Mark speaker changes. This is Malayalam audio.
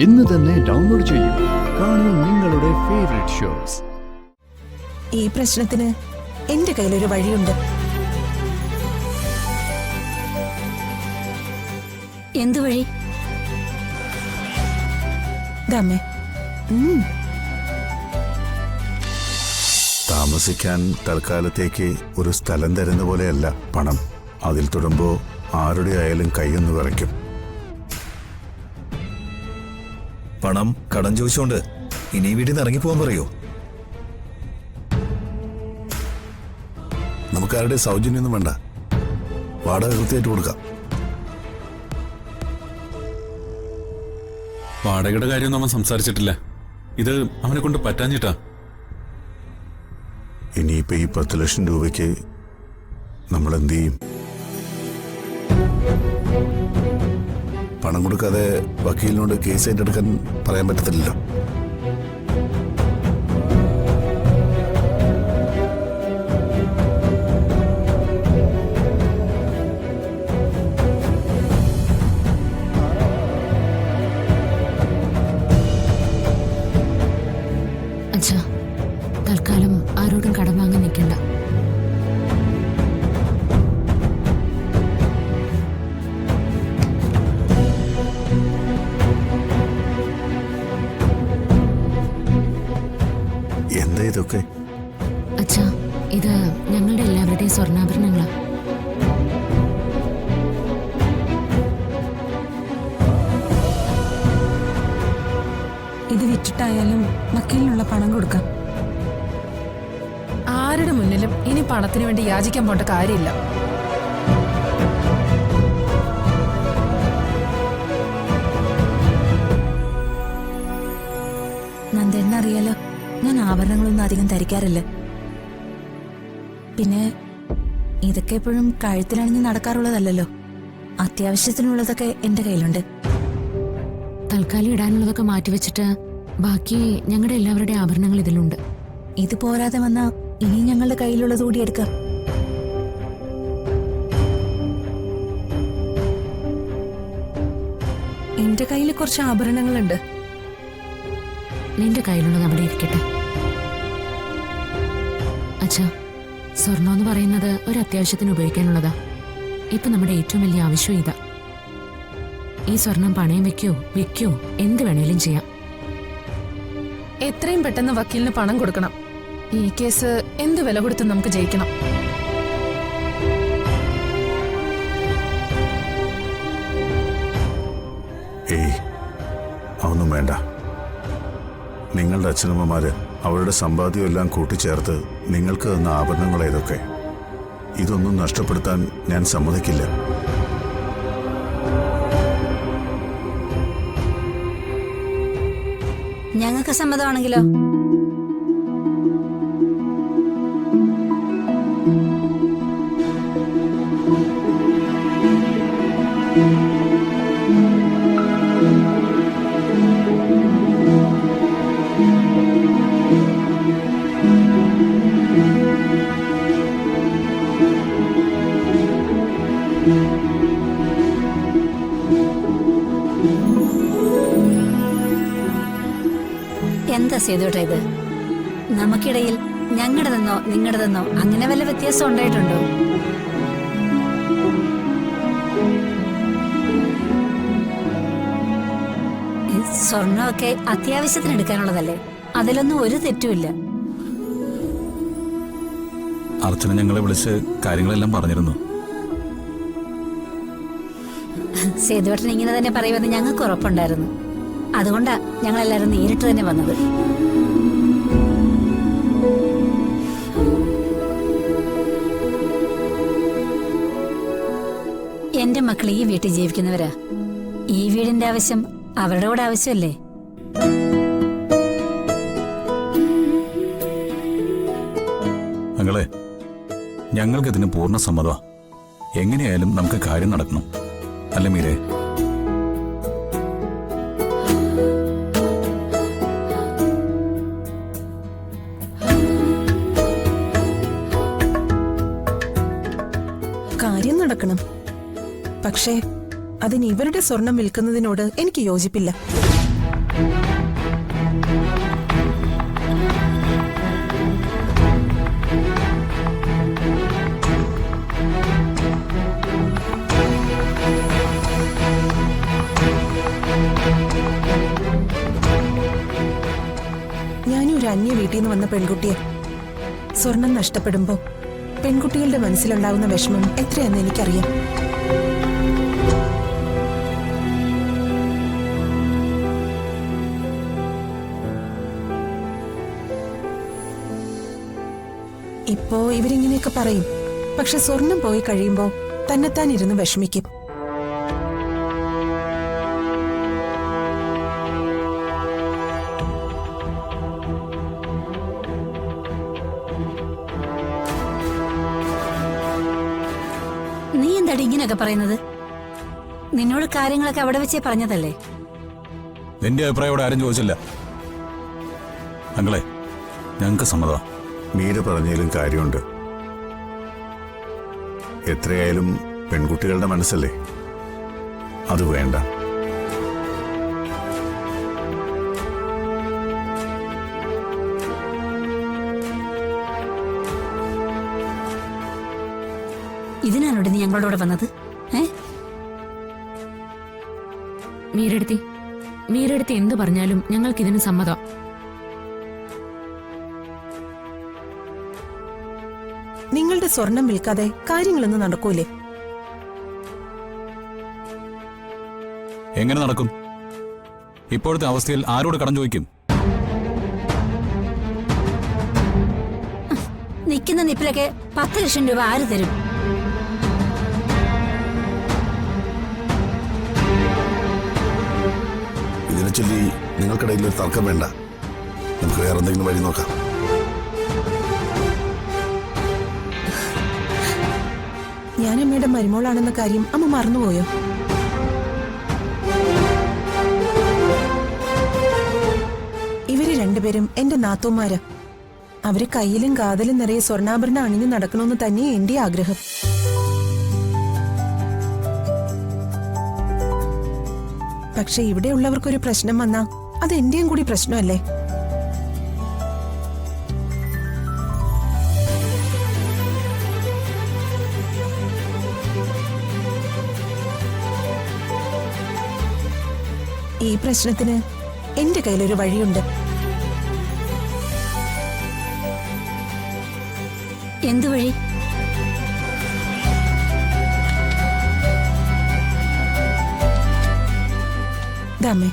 Speaker 1: ഇന്ന് തന്നെ ഡൗൺലോഡ് ചെയ്യൂ. കാണൂ നിങ്ങളുടെ ഫേവറേറ്റ് ഷോസ്.
Speaker 2: ഈ പ്രശ്നത്തിന് എന്റെ കയ്യിലൊരു വഴിയുണ്ട്.
Speaker 3: എന്ത് വഴി?
Speaker 2: ദാമേ,
Speaker 4: താമസിക്കാൻ തൽക്കാലത്തേക്ക് ഒരു സ്ഥലം തരുന്ന പോലെയല്ല പണം. അതിൽ തൊടുമ്പോ ആരുടെ ആയാലും കൈയൊന്ന് വിറയ്ക്കും.
Speaker 5: പണം കടം ചോദിച്ചോണ്ട് ഇനി വീട്ടിൽ നിന്ന് ഇറങ്ങിപ്പോകാൻ പറയോ?
Speaker 4: നമുക്കാരുടെ സൗജന്യമൊന്നും വേണ്ട, വാടക കൃത്യമായിട്ട് കൊടുക്കാം.
Speaker 6: വാടകയുടെ കാര്യമൊന്നും അവൻ സംസാരിച്ചിട്ടില്ല. ഇത് അവനെ കൊണ്ട് പറ്റാഞ്ഞിട്ടാ.
Speaker 4: ഇനിയിപ്പോ ഈ 10 ലക്ഷം രൂപയ്ക്ക് നമ്മൾ എന്ത് ചെയ്യും? പണം കൊടുക്കാതെ വക്കീലിനോട് കേസ് ഏറ്റെടുക്കാൻ പറയാൻ പറ്റത്തില്ലല്ലോ.
Speaker 3: അച്ഛാ, തൽക്കാലം ആരോടും കടം വാങ്ങാൻ നിൽക്കണ്ട.
Speaker 4: എന്താ ഇതൊക്കെ?
Speaker 3: അച്ഛാ, ഇത് ഞങ്ങളുടെ എല്ലാവരുടെയും സ്വർണ്ണാഭരണങ്ങളാ.
Speaker 2: ഇത് വിറ്റിട്ടായാലും വക്കീലിനുള്ള പണം കൊടുക്കാം.
Speaker 7: ആരുടെ മുന്നിലും ഇനി പണത്തിന് വേണ്ടി യാചിക്കാൻ പോണ്ട കാര്യമില്ല.
Speaker 2: നന്ദേണ്ണറിയാലോ, ഞാൻ ആഭരണങ്ങളൊന്നും അധികം ധരിക്കാറില്ല. പിന്നെ ഇതൊക്കെ എപ്പോഴും കഴുത്തിലണിഞ്ഞ് നടക്കാറുള്ളതല്ലോ. അത്യാവശ്യത്തിനുള്ളതൊക്കെ എന്റെ കയ്യിലുണ്ട്.
Speaker 3: തൽക്കാലം ഇടാനുള്ളതൊക്കെ മാറ്റിവെച്ചിട്ട് ബാക്കി ഞങ്ങളുടെ എല്ലാവരുടെയും ആഭരണങ്ങൾ ഇതിലുണ്ട്.
Speaker 2: ഇത് പോരാതെ വന്നാ ഇനി ഞങ്ങളുടെ കയ്യിലുള്ളത് കൂടി എടുക്കാം. എന്റെ കയ്യിൽ കുറച്ച് ആഭരണങ്ങളുണ്ട്.
Speaker 3: നിന്റെ കയ്യിലുള്ളത് അവിടെ ഇരിക്കട്ടെ. അച്ഛാ, സ്വർണം എന്ന് പറയുന്നത് ഒരു അത്യാവശ്യത്തിന് ഉപയോഗിക്കാനുള്ളതാ. ഇപ്പൊ നമ്മുടെ ഏറ്റവും വലിയ ആവശ്യം ഇതാ. ഈ സ്വർണം പണയം വെക്കോ വിൽക്കോ എന്ത് വേണേലും ചെയ്യാം.
Speaker 7: എത്രയും പെട്ടെന്ന് വക്കീലിന് പണം കൊടുക്കണം. ഈ കേസ് എന്ത് വില കൊടുത്ത് നമുക്ക് ജയിക്കണം.
Speaker 4: ഏയ്, അതൊന്നും വേണ്ട. നിങ്ങളുടെ അച്ഛനമ്മമാര് അവരുടെ സമ്പാദ്യം എല്ലാം കൂട്ടിച്ചേർത്ത് നിങ്ങൾക്ക് തന്ന ആഭരണങ്ങൾ ഏതൊക്കെ? ഇതൊന്നും നഷ്ടപ്പെടുത്താൻ ഞാൻ സമ്മതിക്കില്ല.
Speaker 3: ഞങ്ങൾക്ക് സമ്മതമാണെങ്കിലോ? എന്താ സേതുവേട്ടാ ഇത്? നമുക്കിടയിൽ ഞങ്ങളുടെതെന്നോ നിങ്ങളുടെതെന്നോ അങ്ങനെ വല്ല വ്യത്യാസം ഉണ്ടായിട്ടുണ്ടോ? സ്വർണ്ണമൊക്കെ അത്യാവശ്യത്തിന് എടുക്കാനുള്ളതല്ലേ, അതിലൊന്നും ഒരു തെറ്റുമില്ല.
Speaker 5: അർച്ചന ഞങ്ങളെ വിളിച്ച് കാര്യങ്ങളെല്ലാം പറഞ്ഞിരുന്നു.
Speaker 3: സേതുവേട്ടൻ ഇങ്ങനെ തന്നെ പറയുമെന്ന് ഞങ്ങൾക്ക് ഉറപ്പുണ്ടായിരുന്നു. അതുകൊണ്ടാ ഞങ്ങളെല്ലാവരും നേരിട്ട് തന്നെ വന്നത്. എന്റെ മക്കൾ ഈ വീട്ടിൽ ജീവിക്കുന്നവരാ. ഈ വീടിന്റെ ആവശ്യം അവരുടെ കൂടെ ആവശ്യമല്ലേ?
Speaker 5: ഞങ്ങളെ ഞങ്ങൾക്കിതിന് പൂർണ്ണ സമ്മതമാ. എങ്ങനെയായാലും നമുക്ക് കാര്യം നടക്കണം, അല്ലേ മീരേ?
Speaker 2: കാര്യം നടക്കണം. പക്ഷേ അതിന് ഇവരുടെ സ്വർണം വിൽക്കുന്നതിനോട് എനിക്ക് യോജിപ്പില്ല.
Speaker 8: ഞാനും ഒരു അന്യ വീട്ടിൽ നിന്ന് വന്ന പെൺകുട്ടിയെ സ്വർണം നഷ്ടപ്പെടുമ്പോ പെൺകുട്ടികളുടെ മനസ്സിലുണ്ടാവുന്ന വിഷമം എത്രയാണെന്ന് എനിക്കറിയാം. ഇപ്പോ ഇവരിങ്ങനെയൊക്കെ പറയും, പക്ഷെ സ്വർണം പോയി കഴിയുമ്പോ തന്നെത്താൻ ഇരുന്ന് വിഷമിക്കും.
Speaker 2: നീ എന്താടി ഇങ്ങനെയൊക്കെ പറയുന്നത്? നിന്നോട് കാര്യങ്ങളൊക്കെ അവിടെ വെച്ചേ പറഞ്ഞതല്ലേ?
Speaker 5: എന്റെ അഭിപ്രായം ഇവിടെ ആരും ചോദിച്ചില്ല. അങ്ങളെ, ഞങ്ങൾക്ക് സമ്മതമാ.
Speaker 4: മീര പറഞ്ഞതിലും കാര്യമുണ്ട്. എത്രയായാലും പെൺകുട്ടികളുടെ മനസ്സല്ലേ, അത് വേണ്ട.
Speaker 2: ഇതിനാണോട് നീ ഞങ്ങളോട് വന്നത്?
Speaker 3: മീരെടുത്തി എന്ത് പറഞ്ഞാലും ഞങ്ങൾക്കിതിന് സമ്മതം.
Speaker 8: നിങ്ങളുടെ സ്വർണം വിൽക്കാതെ കാര്യങ്ങളൊന്നും നടക്കൂലേ?
Speaker 5: എങ്ങനെ നടക്കും? ഇപ്പോഴത്തെ അവസ്ഥയിൽ ആരോട് കടം ചോദിക്കും?
Speaker 2: നിൽക്കുന്ന നിപ്പിലൊക്കെ 10 ലക്ഷം രൂപ ആര് തരും?
Speaker 9: ഇതിനെ ചൊല്ലി നിങ്ങൾക്കിടയിൽ ഒരു തർക്കം വേണ്ട. നമുക്ക് വേറെ എന്തെങ്കിലും വഴി നോക്കാം.
Speaker 8: ഞാൻ അമ്മയുടെ മരുമോളാണെന്ന കാര്യം അമ്മ മറന്നുപോയോ? ഇവര് രണ്ടുപേരും എന്റെ നാത്തൂമാര്. അവര് കയ്യിലും കാതലും നിറയെ സ്വർണ്ണാഭരണം അണിഞ്ഞു നടക്കണമെന്ന് തന്നെ എന്റെ ആഗ്രഹം. പക്ഷെ ഇവിടെയുള്ളവർക്കൊരു പ്രശ്നം വന്നാ അത് എന്റെയും കൂടി പ്രശ്നമല്ലേ? ഈ പ്രശ്നത്തിന് എന്റെ കയ്യിലൊരു വഴിയുണ്ട്.
Speaker 2: എന്തു വഴി?
Speaker 8: ദാമേ